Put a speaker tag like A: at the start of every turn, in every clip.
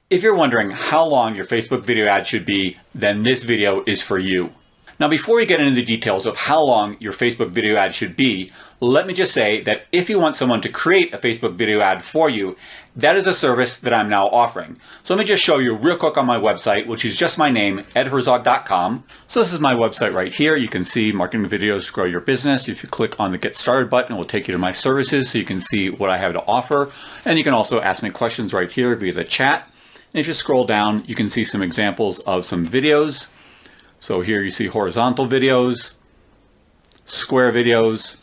A: If you're wondering how long your Facebook video ad should be, then this video is for you. Now, before we get into the details of how long your Facebook video ad should be, let me just say that if you want someone to create a Facebook video ad for you, that is a service that I'm now offering. So let me just show you real quick on my website, which is just my name, edherzog.com. So this is my website right here. You can see marketing videos to grow your business. If you click on the Get Started button, it will take you to my services so you can see what I have to offer. And you can also ask me questions right here via the chat. And if you scroll down, you can see some examples of some videos. So here you see horizontal videos, square videos,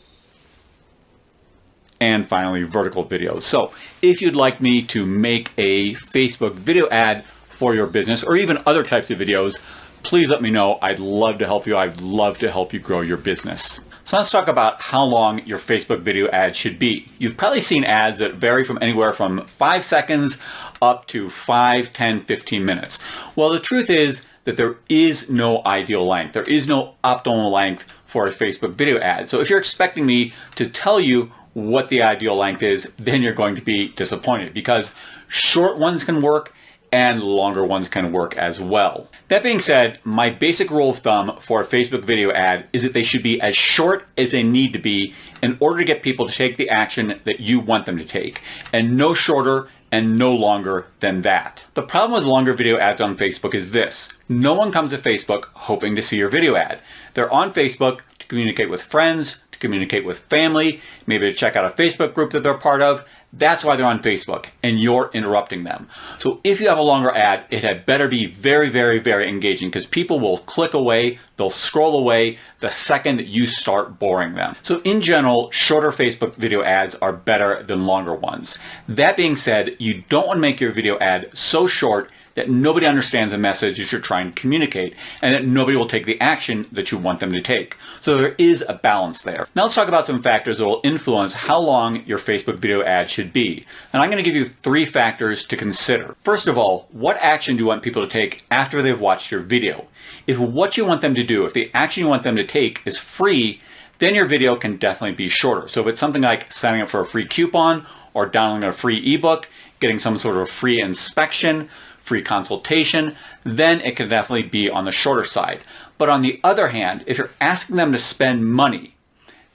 A: and finally vertical videos. So if you'd like me to make a Facebook video ad for your business or even other types of videos, please let me know. I'd love to help you. I'd love to help you grow your business. So let's talk about how long your Facebook video ad should be. You've probably seen ads that vary from anywhere from 5 seconds up to 5, 10, 15 minutes. Well, the truth is that there is no ideal length. There is no optimal length for a Facebook video ad. So if you're expecting me to tell you what the ideal length is, then you're going to be disappointed because short ones can work and longer ones can work as well. That being said, my basic rule of thumb for a Facebook video ad is that they should be as short as they need to be in order to get people to take the action that you want them to take, and no shorter and no longer than that. The problem with longer video ads on Facebook is this: no one comes to Facebook hoping to see your video ad. They're on Facebook to communicate with friends, to communicate with family, maybe to check out a Facebook group that they're part of. That's why they're on Facebook, and you're interrupting them. So if you have a longer ad, it had better be very, very, very engaging because people will click away, they'll scroll away the second that you start boring them. So in general, shorter Facebook video ads are better than longer ones. That being said, you don't want to make your video ad so short that nobody understands the message that you're trying to communicate and that nobody will take the action that you want them to take. So there is a balance there. Now let's talk about some factors that will influence how long your Facebook video ad should be. And I'm going to give you 3 factors to consider. First of all, what action do you want people to take after they've watched your video? If what you want them to do, if the action you want them to take is free, then your video can definitely be shorter. So if it's something like signing up for a free coupon or downloading a free ebook, getting some sort of free inspection, free consultation, then it can definitely be on the shorter side. But on the other hand, if you're asking them to spend money,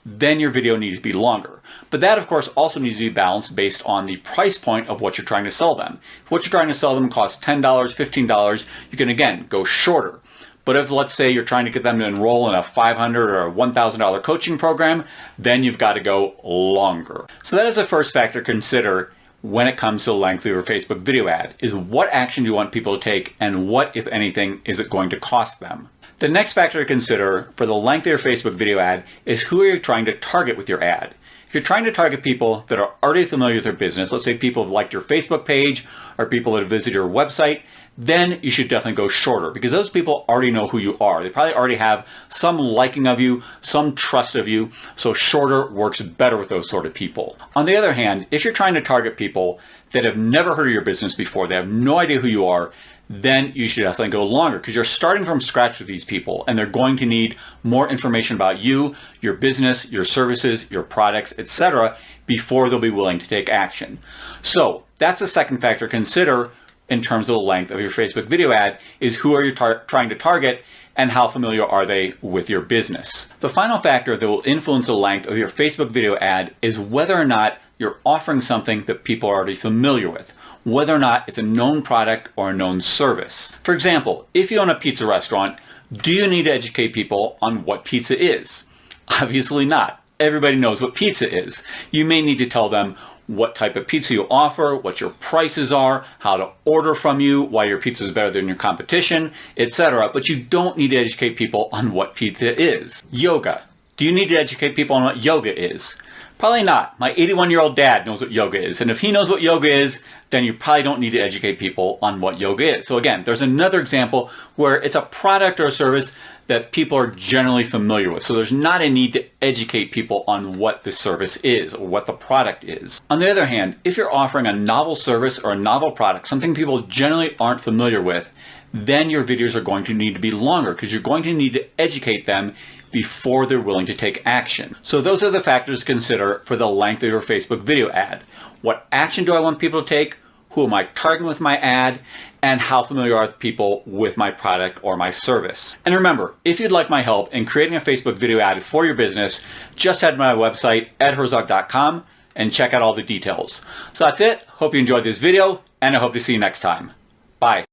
A: then your video needs to be longer. But that, of course, also needs to be balanced based on the price point of what you're trying to sell them. If what you're trying to sell them costs $10, $15, you can, again, go shorter. But if, let's say, you're trying to get them to enroll in a $500 or a $1,000 coaching program, then you've got to go longer. So that is the first factor to consider when it comes to the length of your Facebook video ad, is what action do you want people to take and what, if anything, is it going to cost them? The next factor to consider for the length of your Facebook video ad is who are you trying to target with your ad. If you're trying to target people that are already familiar with their business, let's say people have liked your Facebook page or people that have visited your website, then you should definitely go shorter because those people already know who you are. They probably already have some liking of you, some trust of you, so shorter works better with those sort of people. On the other hand, if you're trying to target people that have never heard of your business before, they have no idea who you are, then you should definitely go longer because you're starting from scratch with these people and they're going to need more information about you, your business, your services, your products, etc. before they'll be willing to take action. So that's the second factor to consider in terms of the length of your Facebook video ad, is who are you trying to target and how familiar are they with your business. The final factor that will influence the length of your Facebook video ad is whether or not you're offering something that people are already familiar with, whether or not it's a known product or a known service. For example, if you own a pizza restaurant, do you need to educate people on what pizza is? Obviously not. Everybody knows what pizza is. You may need to tell them what type of pizza you offer, what your prices are, how to order from you, why your pizza is better than your competition, etc. But you don't need to educate people on what pizza is. Yoga. Do you need to educate people on what yoga is? Probably not. My 81-year-old dad knows what yoga is. And if he knows what yoga is, then you probably don't need to educate people on what yoga is. So again, there's another example where it's a product or a service that people are generally familiar with. So there's not a need to educate people on what the service is or what the product is. On the other hand, if you're offering a novel service or a novel product, something people generally aren't familiar with, then your videos are going to need to be longer because you're going to need to educate them before they're willing to take action. So those are the factors to consider for the length of your Facebook video ad. What action do I want people to take? who am I targeting with my ad, and how familiar are people with my product or my service. And remember, if you'd like my help in creating a Facebook video ad for your business, just head to my website, edherzog.com, and check out all the details. So that's it. Hope you enjoyed this video, and I hope to see you next time. Bye.